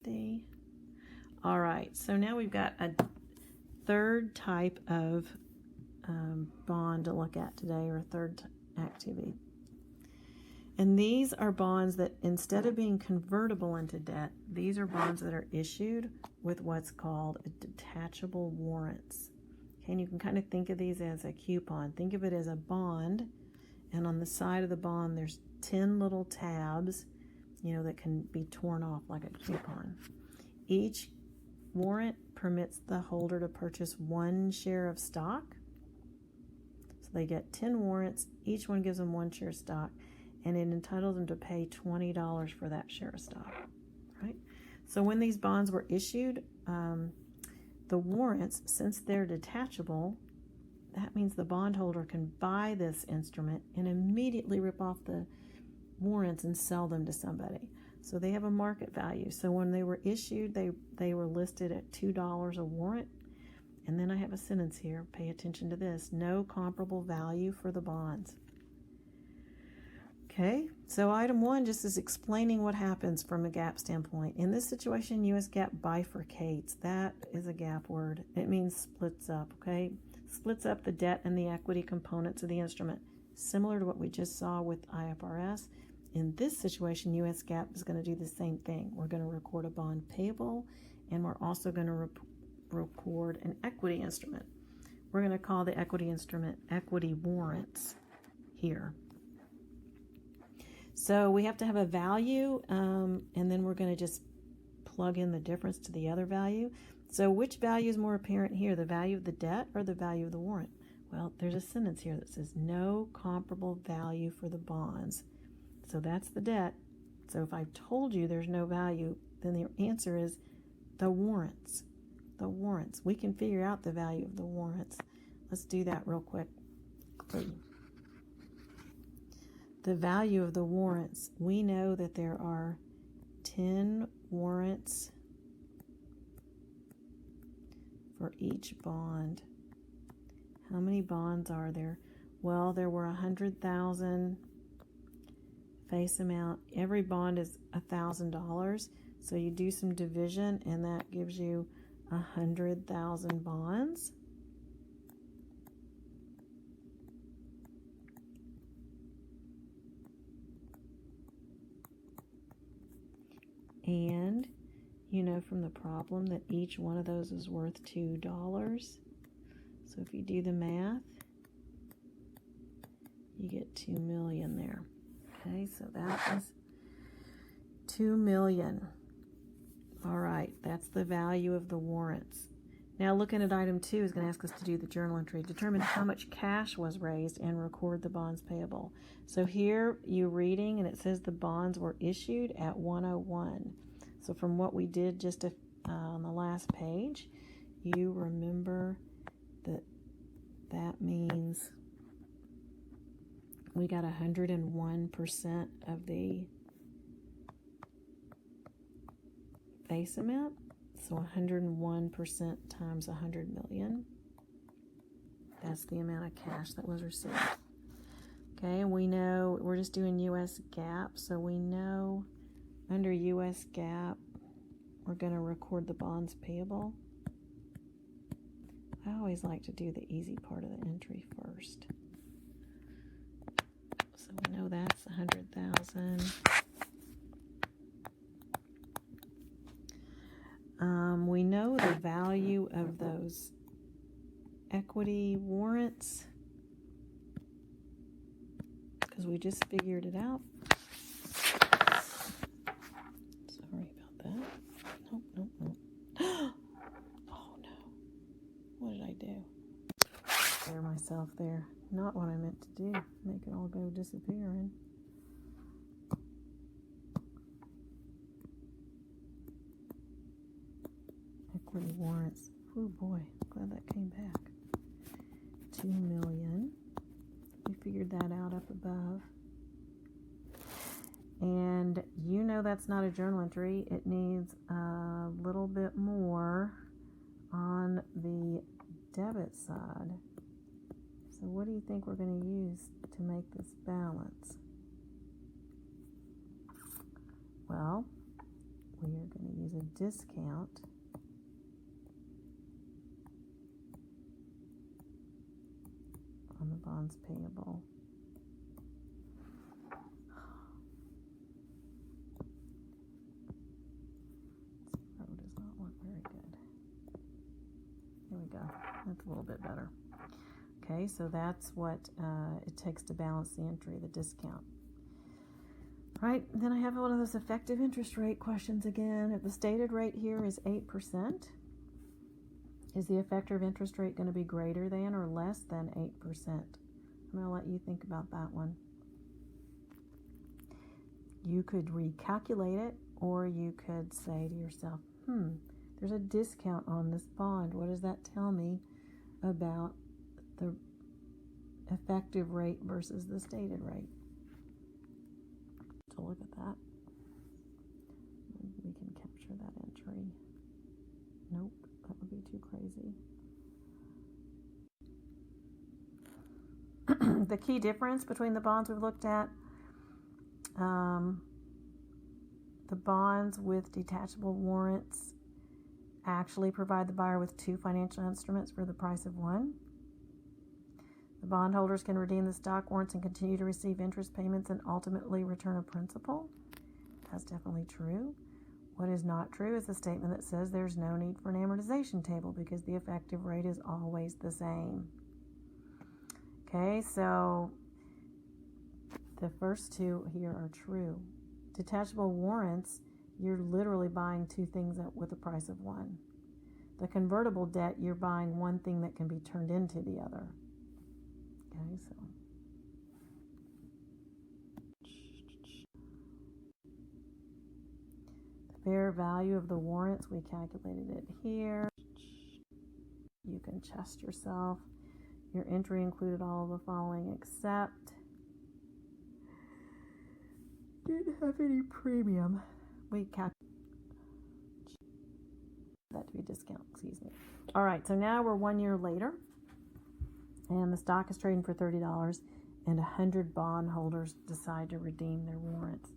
Timothy. All right, so now we've got a third type of bond to look at today, or a third activity. And these are bonds that, instead of being convertible into debt, these are bonds that are issued with what's called a detachable warrants. Okay, and you can kind of think of these as a coupon. Think of it as a bond, and on the side of the bond there's 10 little tabs, that can be torn off like a coupon. Each warrant permits the holder to purchase 1 share of stock. So they get 10 warrants, each one gives them 1 share of stock, and it entitles them to pay $20 for that share of stock, right? So when these bonds were issued, the warrants, since they're detachable, that means the bondholder can buy this instrument and immediately rip off the warrants and sell them to somebody. So they have a market value. So when they were issued, they were listed at $2 a warrant. And then I have a sentence here, pay attention to this: no comparable value for the bonds. Okay, so item 1 just is explaining what happens from a GAAP standpoint. In this situation, U.S. GAAP bifurcates. That is a GAAP word. It means splits up, okay? Splits up the debt and the equity components of the instrument, similar to what we just saw with IFRS. In this situation, U.S. GAAP is going to do the same thing. We're going to record a bond payable, and we're also going to record an equity instrument. We're going to call the equity instrument equity warrants here. So we have to have a value, and then we're going to just plug in the difference to the other value. So which value is more apparent here, the value of the debt or the value of the warrant? Well, there's a sentence here that says no comparable value for the bonds. So that's the debt. So if I've told you there's no value, then the answer is the warrants. The warrants. We can figure out the value of the warrants. Let's do that real quick. The value of the warrants. We know that there are 10 warrants for each bond. How many bonds are there? Well, there were 100,000 face amount. Every bond is $1,000. So you do some division, and that gives you 100,000 bonds. And you know from the problem that each one of those is worth $2. So if you do the math, you get 2 million there. Okay, so that is 2 million. All right, that's the value of the warrants. Now looking at item 2 is going to ask us to do the journal entry. Determine how much cash was raised and record the bonds payable. So here you're reading, and it says the bonds were issued at 101. So from what we did just on the last page, you remember that means we got 101% of the face amount. So 101% times 100 million. That's the amount of cash that was received. Okay, and we know we're just doing U.S. GAAP, so we know under U.S. GAAP we're going to record the bonds payable. I always like to do the easy part of the entry first. So we know that's 100,000. We know the value of those equity warrants because we just figured it out. Sorry about that. Nope. Oh no. What did I do? Scare myself there. Not what I meant to do. Make it all go disappearing. Equity warrants. Oh boy, glad that came back. 2 million. We figured that out up above. And you know that's not a journal entry. It needs a little bit more on the debit side. So what do you think we're going to use to make this balance? Well, we are going to use a discount on the bonds payable. Zero does not look very good. Here we go. That's a little bit better. Okay, so that's what it takes to balance the entry, the discount. Right, then I have one of those effective interest rate questions again. If the stated rate here is 8%, is the effective interest rate going to be greater than or less than 8%? I'm going to let you think about that one. You could recalculate it, or you could say to yourself, there's a discount on this bond. What does that tell me about the effective rate versus the stated rate? To look at that. We can capture that entry. Nope, that would be too crazy. The key difference between the bonds we've looked at, the bonds with detachable warrants actually provide the buyer with two financial instruments for the price of one. The bondholders can redeem the stock warrants and continue to receive interest payments and ultimately return a principal. That's definitely true. What is not true is the statement that says there's no need for an amortization table because the effective rate is always the same. Okay, so the first two here are true. Detachable warrants, you're literally buying two things with the price of one. The convertible debt, you're buying one thing that can be turned into the other. Okay, so the fair value of the warrants, we calculated it here. You can test yourself. Your entry included all of the following except didn't have any premium. We calculated that to be a discount, excuse me. All right, so now we're 1 year later. And the stock is trading for $30, and 100 bondholders decide to redeem their warrants.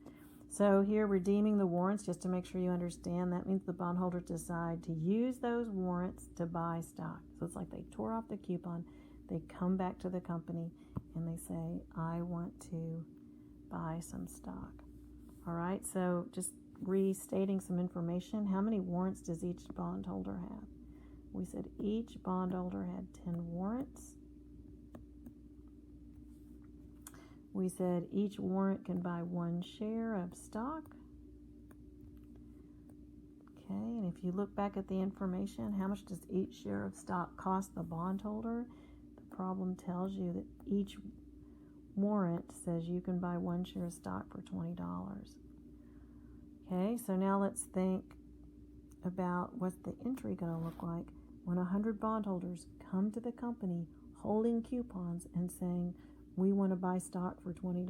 So here, redeeming the warrants, just to make sure you understand, that means the bondholders decide to use those warrants to buy stock. So it's like they tore off the coupon, they come back to the company, and they say, I want to buy some stock. All right, so just restating some information. How many warrants does each bondholder have? We said each bondholder had 10 warrants. We said each warrant can buy 1 share of stock. Okay, and if you look back at the information, how much does each share of stock cost the bondholder? The problem tells you that each warrant says you can buy 1 share of stock for $20. Okay, so now let's think about what's the entry going to look like when 100 bondholders come to the company holding coupons and saying, we want to buy stock for $20.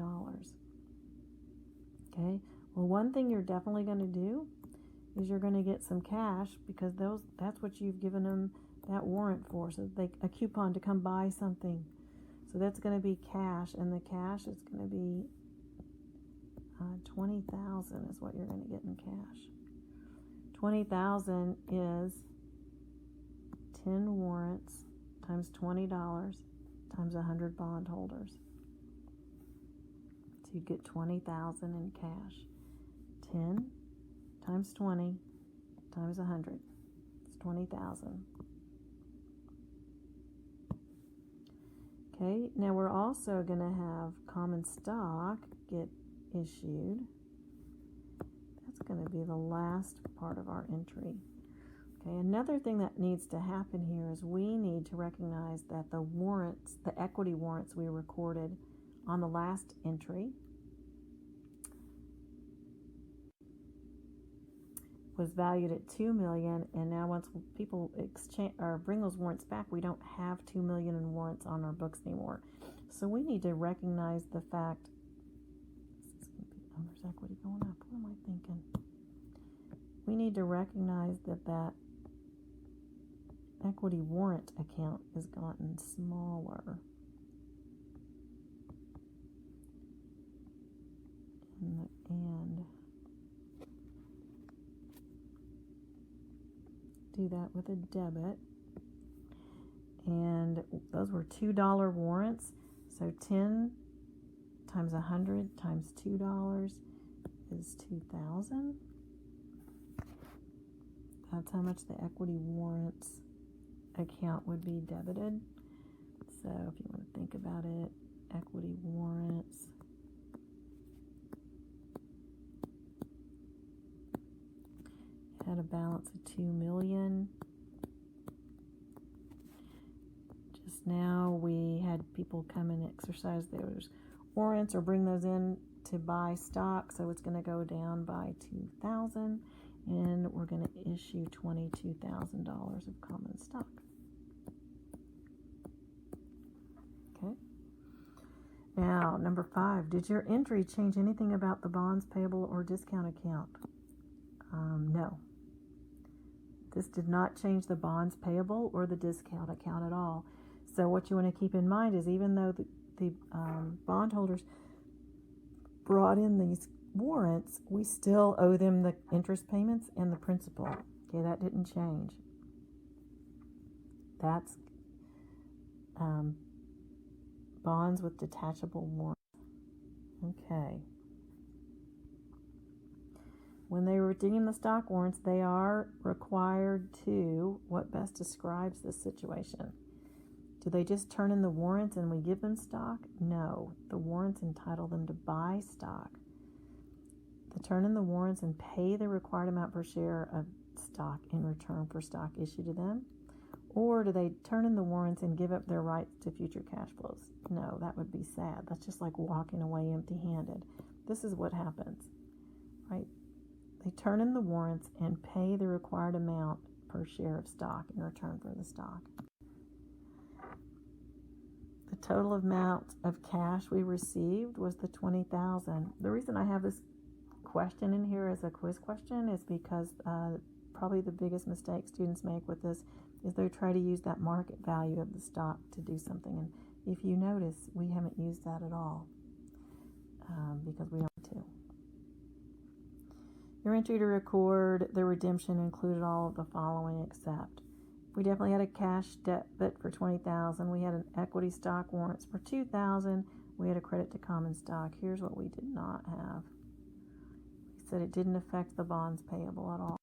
Okay, well, one thing you're definitely going to do is you're going to get some cash because that's what you've given them that warrant for, so a coupon to come buy something. So that's going to be cash, and the cash is going to be $20,000 is what you're going to get in cash. $20,000 is 10 warrants times $20 times 100 bondholders. So you'd get $20,000 in cash. 10 times 20 times 100. It's 20,000. Okay, now we're also going to have common stock get issued. That's going to be the last part of our entry. Okay, another thing that needs to happen here is we need to recognize that the warrants, the equity warrants we recorded on the last entry was valued at $2 million, and now once people exchange or bring those warrants back, we don't have $2 million in warrants on our books anymore. So we need to recognize the fact. This is going to be owner's equity going up. What am I thinking? We need to recognize that equity warrant account has gotten smaller in the end. do that with a debit. And those were $2 warrants. So 10 times 100 times $2 is 2,000. That's how much the equity warrants account would be debited. So if you want to think about it, equity warrants had a balance of $2 million. Just now we had people come and exercise those warrants or bring those in to buy stock, so it's going to go down by 2,000, and we're going to issue $22,000 of common stock. Okay. Now, number 5, did your entry change anything about the bonds payable or discount account? No. This did not change the bonds payable or the discount account at all. So what you want to keep in mind is even though the bondholders brought in these warrants, we still owe them the interest payments and the principal. Okay, that didn't change. That's bonds with detachable warrants. Okay. When they redeem the stock warrants, they are required to, what best describes this situation? Do they just turn in the warrants and we give them stock? No. The warrants entitle them to buy stock. They turn in the warrants and pay the required amount per share of stock in return for stock issued to them? Or do they turn in the warrants and give up their rights to future cash flows? No, that would be sad. That's just like walking away empty-handed. This is what happens, right? They turn in the warrants and pay the required amount per share of stock in return for the stock. The total amount of cash we received was the $20,000. The reason I have this question in here as a quiz question is because probably the biggest mistake students make with this is they try to use that market value of the stock to do something. And if you notice, we haven't used that at all because we don't want to. Your entry to record the redemption included all of the following except. We definitely had a cash debit for $20,000. We had an equity stock warrants for $2,000. We had a credit to common stock. Here's what we did not have. We said it didn't affect the bonds payable at all.